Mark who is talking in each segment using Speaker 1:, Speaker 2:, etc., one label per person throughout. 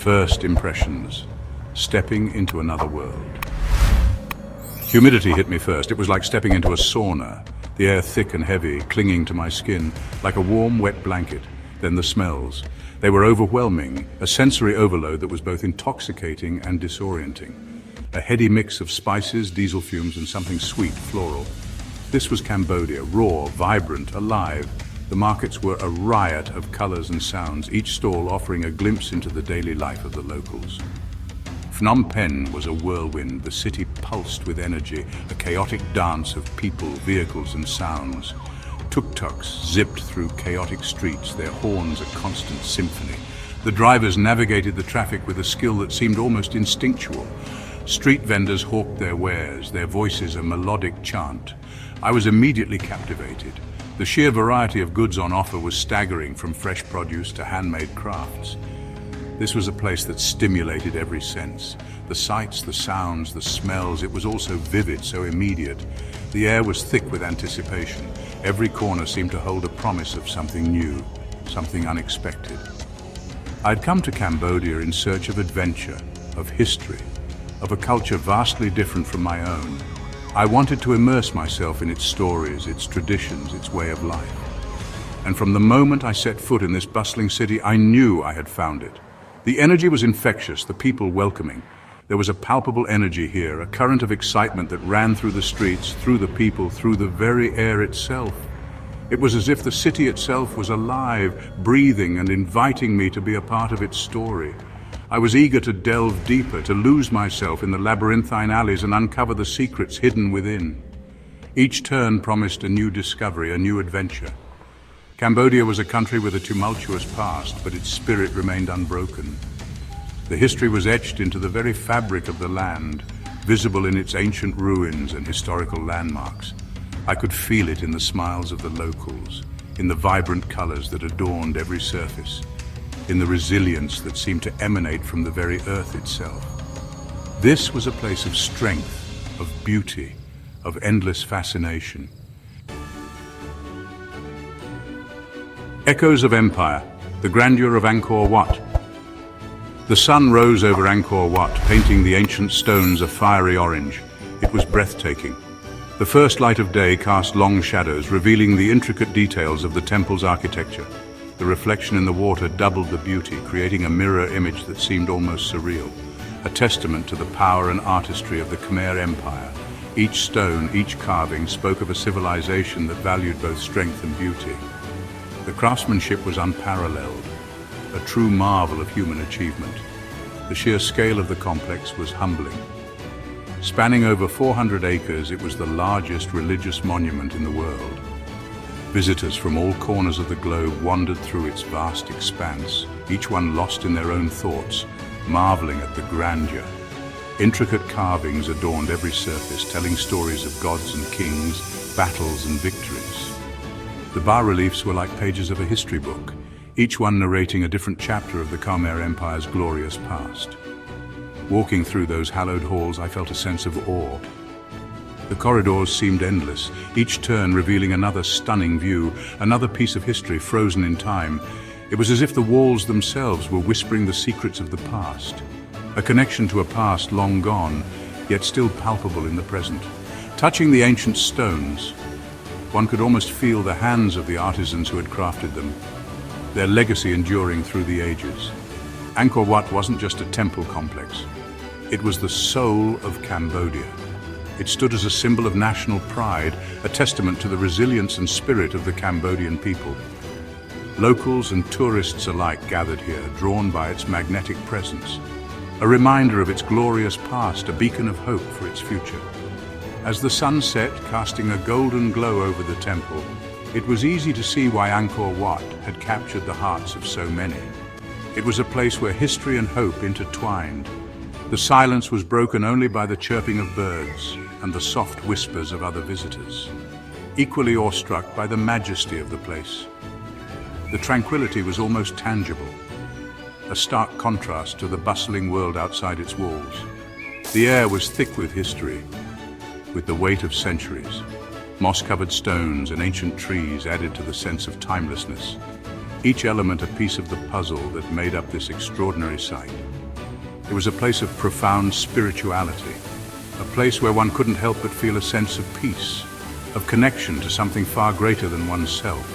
Speaker 1: First impressions, stepping into another world. Humidity hit me first. It was like stepping into a sauna, the air thick and heavy, clinging to my skin, like a warm, wet blanket. Then the smells. They were overwhelming, a sensory overload that was both intoxicating and disorienting. A heady mix of spices, diesel fumes, and something sweet, floral. This was Cambodia, raw, vibrant, alive. The markets were a riot of colors and sounds, each stall offering a glimpse into the daily life of the locals. Phnom Penh was a whirlwind. The city pulsed with energy, a chaotic dance of people, vehicles, and sounds. Tuk-tuks zipped through chaotic streets, their horns a constant symphony. The drivers navigated the traffic with a skill that seemed almost instinctual. Street vendors hawked their wares, their voices a melodic chant. I was immediately captivated. The sheer variety of goods on offer was staggering, from fresh produce to handmade crafts. This was a place that stimulated every sense. The sights, the sounds, the smells, it was all so vivid, so immediate. The air was thick with anticipation. Every corner seemed to hold a promise of something new, something unexpected. I'd come to Cambodia in search of adventure, of history, of a culture vastly different from my own. I wanted to immerse myself in its stories, its traditions, its way of life. And from the moment I set foot in this bustling city, I knew I had found it. The energy was infectious, the people welcoming. There was a palpable energy here, a current of excitement that ran through the streets, through the people, through the very air itself. It was as if the city itself was alive, breathing and inviting me to be a part of its story. I was eager to delve deeper, to lose myself in the labyrinthine alleys and uncover the secrets hidden within. Each turn promised a new discovery, a new adventure. Cambodia was a country with a tumultuous past, but its spirit remained unbroken. The history was etched into the very fabric of the land, visible in its ancient ruins and historical landmarks. I could feel it in the smiles of the locals, in the vibrant colors that adorned every surface, in the resilience that seemed to emanate from the very earth itself. This was a place of strength, of beauty, of endless fascination. Echoes of empire, the grandeur of Angkor Wat. The sun rose over Angkor Wat, painting the ancient stones a fiery orange. It was breathtaking. The first light of day cast long shadows, revealing the intricate details of the temple's architecture. The reflection in the water doubled the beauty, creating a mirror image that seemed almost surreal, a testament to the power and artistry of the Khmer Empire. Each stone, each carving spoke of a civilization that valued both strength and beauty. The craftsmanship was unparalleled, a true marvel of human achievement. The sheer scale of the complex was humbling. Spanning over 400 acres, it was the largest religious monument in the world. Visitors from all corners of the globe wandered through its vast expanse, each one lost in their own thoughts, marveling at the grandeur. Intricate carvings adorned every surface, telling stories of gods and kings, battles and victories. The bas-reliefs were like pages of a history book, each one narrating a different chapter of the Khmer Empire's glorious past. Walking through those hallowed halls, I felt a sense of awe. The corridors seemed endless, each turn revealing another stunning view, another piece of history frozen in time. It was as if the walls themselves were whispering the secrets of the past, a connection to a past long gone, yet still palpable in the present. Touching the ancient stones, one could almost feel the hands of the artisans who had crafted them, their legacy enduring through the ages. Angkor Wat wasn't just a temple complex. It was the soul of Cambodia. It stood as a symbol of national pride, a testament to the resilience and spirit of the Cambodian people. Locals and tourists alike gathered here, drawn by its magnetic presence, a reminder of its glorious past, a beacon of hope for its future. As the sun set, casting a golden glow over the temple, it was easy to see why Angkor Wat had captured the hearts of so many. It was a place where history and hope intertwined. The silence was broken only by the chirping of birds and the soft whispers of other visitors, equally awestruck by the majesty of the place. The tranquility was almost tangible, a stark contrast to the bustling world outside its walls. The air was thick with history, with the weight of centuries. Moss-covered stones and ancient trees added to the sense of timelessness, each element a piece of the puzzle that made up this extraordinary sight. It was a place of profound spirituality, a place where one couldn't help but feel a sense of peace, of connection to something far greater than oneself.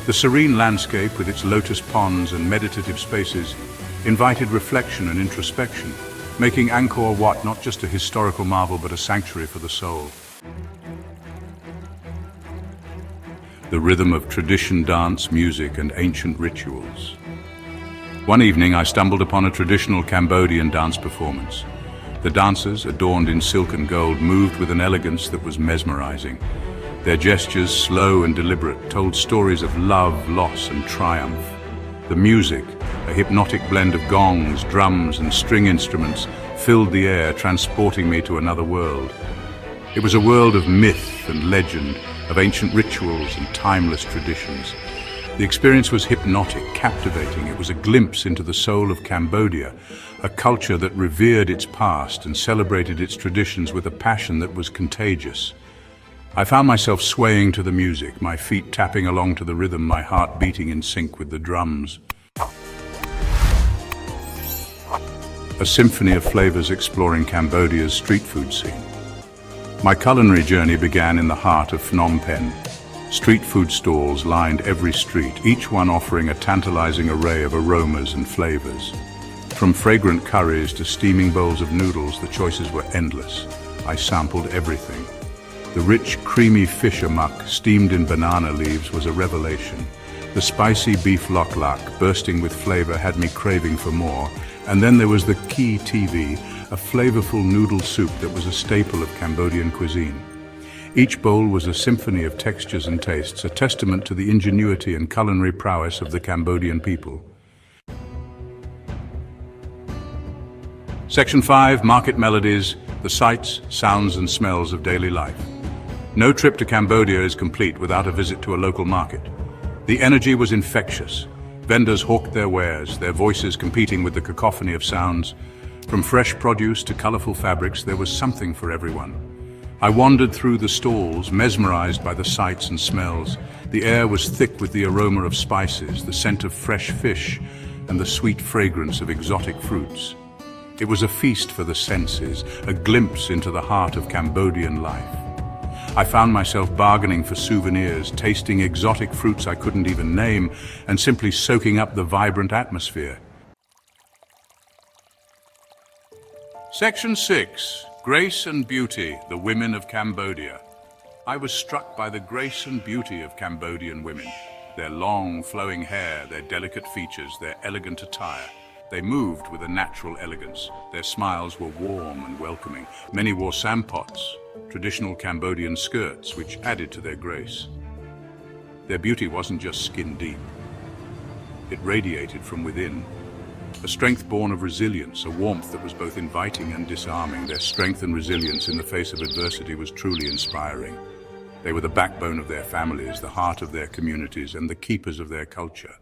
Speaker 1: The serene landscape with its lotus ponds and meditative spaces invited reflection and introspection, making Angkor Wat not just a historical marvel but a sanctuary for the soul. The rhythm of tradition, dance, music, and ancient rituals. One evening I stumbled upon a traditional Cambodian dance performance. The dancers, adorned in silk and gold, moved with an elegance that was mesmerizing. Their gestures, slow and deliberate, told stories of love, loss, and triumph. The music, a hypnotic blend of gongs, drums, and string instruments, filled the air, transporting me to another world. It was a world of myth and legend, of ancient rituals and timeless traditions. The experience was hypnotic, captivating. It was a glimpse into the soul of Cambodia, a culture that revered its past and celebrated its traditions with a passion that was contagious. I found myself swaying to the music, my feet tapping along to the rhythm, my heart beating in sync with the drums. A symphony of flavors exploring Cambodia's street food scene. My culinary journey began in the heart of Phnom Penh. Street food stalls lined every street, each one offering a tantalizing array of aromas and flavors. From fragrant curries to steaming bowls of noodles, the choices were endless. I sampled everything. The rich, creamy fish amok, steamed in banana leaves, was a revelation. The spicy beef lok lak, bursting with flavor, had me craving for more. And then there was the Ki TV, a flavorful noodle soup that was a staple of Cambodian cuisine. Each bowl was a symphony of textures and tastes, a testament to the ingenuity and culinary prowess of the Cambodian people. Section 5, Market Melodies, the sights, sounds, and smells of daily life. No trip to Cambodia is complete without a visit to a local market. The energy was infectious. Vendors hawked their wares, their voices competing with the cacophony of sounds. From fresh produce to colorful fabrics, there was something for everyone. I wandered through the stalls, mesmerized by the sights and smells. The air was thick with the aroma of spices, the scent of fresh fish, and the sweet fragrance of exotic fruits. It was a feast for the senses, a glimpse into the heart of Cambodian life. I found myself bargaining for souvenirs, tasting exotic fruits I couldn't even name, and simply soaking up the vibrant atmosphere. Section 6, Grace and Beauty, the Women of Cambodia. I was struck by the grace and beauty of Cambodian women. Their long, flowing hair, their delicate features, their elegant attire. They moved with a natural elegance. Their smiles were warm and welcoming. Many wore sampots, traditional Cambodian skirts, which added to their grace. Their beauty wasn't just skin deep. It radiated from within. A strength born of resilience, a warmth that was both inviting and disarming. Their strength and resilience in the face of adversity was truly inspiring. They were the backbone of their families, the heart of their communities, and the keepers of their culture.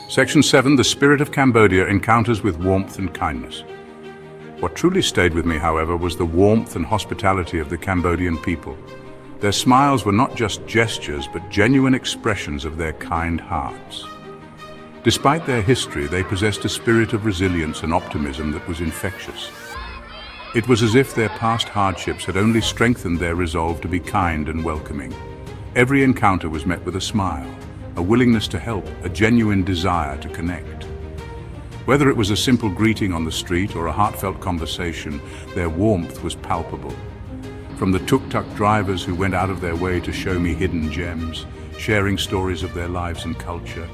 Speaker 1: Section 7, The Spirit of Cambodia, Encounters with Warmth and Kindness. What truly stayed with me, however, was the warmth and hospitality of the Cambodian people. Their smiles were not just gestures, but genuine expressions of their kind hearts. Despite their history, they possessed a spirit of resilience and optimism that was infectious. It was as if their past hardships had only strengthened their resolve to be kind and welcoming. Every encounter was met with a smile, a willingness to help, a genuine desire to connect. Whether it was a simple greeting on the street or a heartfelt conversation, their warmth was palpable. From the tuk-tuk drivers who went out of their way to show me hidden gems, sharing stories of their lives and culture,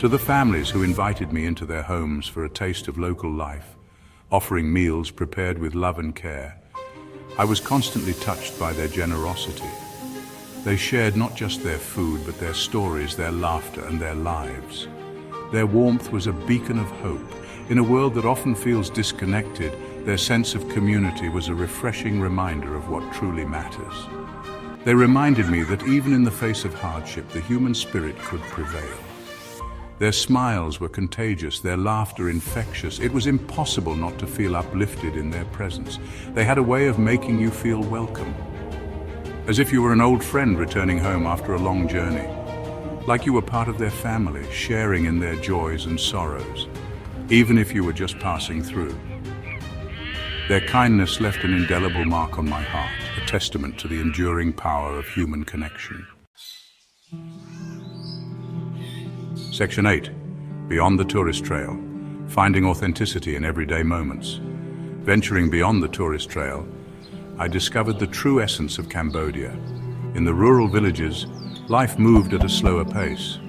Speaker 1: to the families who invited me into their homes for a taste of local life, offering meals prepared with love and care, I was constantly touched by their generosity. They shared not just their food, but their stories, their laughter, and their lives. Their warmth was a beacon of hope. In a world that often feels disconnected, their sense of community was a refreshing reminder of what truly matters. They reminded me that even in the face of hardship, the human spirit could prevail. Their smiles were contagious, their laughter infectious. It was impossible not to feel uplifted in their presence. They had a way of making you feel welcome, as if you were an old friend returning home after a long journey. like you were part of their family, sharing in their joys and sorrows, even if you were just passing through. Their kindness left an indelible mark on my heart, a testament to the enduring power of human connection. Section 8. Beyond the tourist trail, finding authenticity in everyday moments. Venturing beyond the tourist trail, I discovered the true essence of Cambodia. In the rural villages, life moved at a slower pace.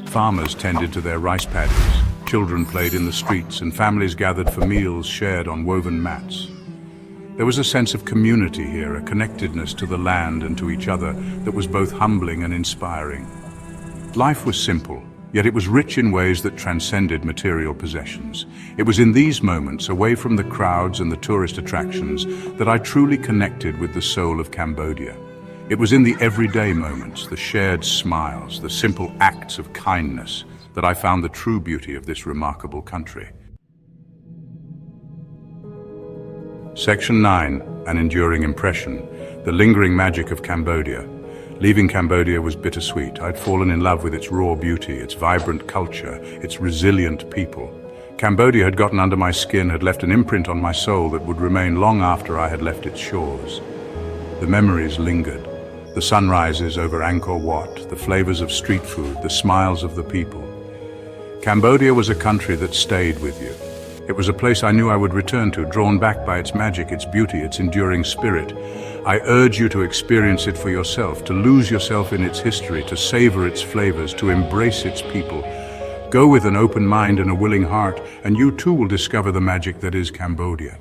Speaker 1: Farmers tended to their rice paddies, children played in the streets, and families gathered for meals shared on woven mats. There was a sense of community here, a connectedness to the land and to each other that was both humbling and inspiring. Life was simple, yet it was rich in ways that transcended material possessions. It was in these moments, away from the crowds and the tourist attractions, that I truly connected with the soul of Cambodia. It was in the everyday moments, the shared smiles, the simple acts of kindness, that I found the true beauty of this remarkable country. Section 9, an enduring impression, the lingering magic of Cambodia. Leaving Cambodia was bittersweet. I'd fallen in love with its raw beauty, its vibrant culture, its resilient people. Cambodia had gotten under my skin, had left an imprint on my soul that would remain long after I had left its shores. The memories lingered. The sunrises over Angkor Wat, the flavors of street food, the smiles of the people. Cambodia was a country that stayed with you. It was a place I knew I would return to, drawn back by its magic, its beauty, its enduring spirit. I urge you to experience it for yourself, to lose yourself in its history, to savor its flavors, to embrace its people. Go with an open mind and a willing heart, and you too will discover the magic that is Cambodia.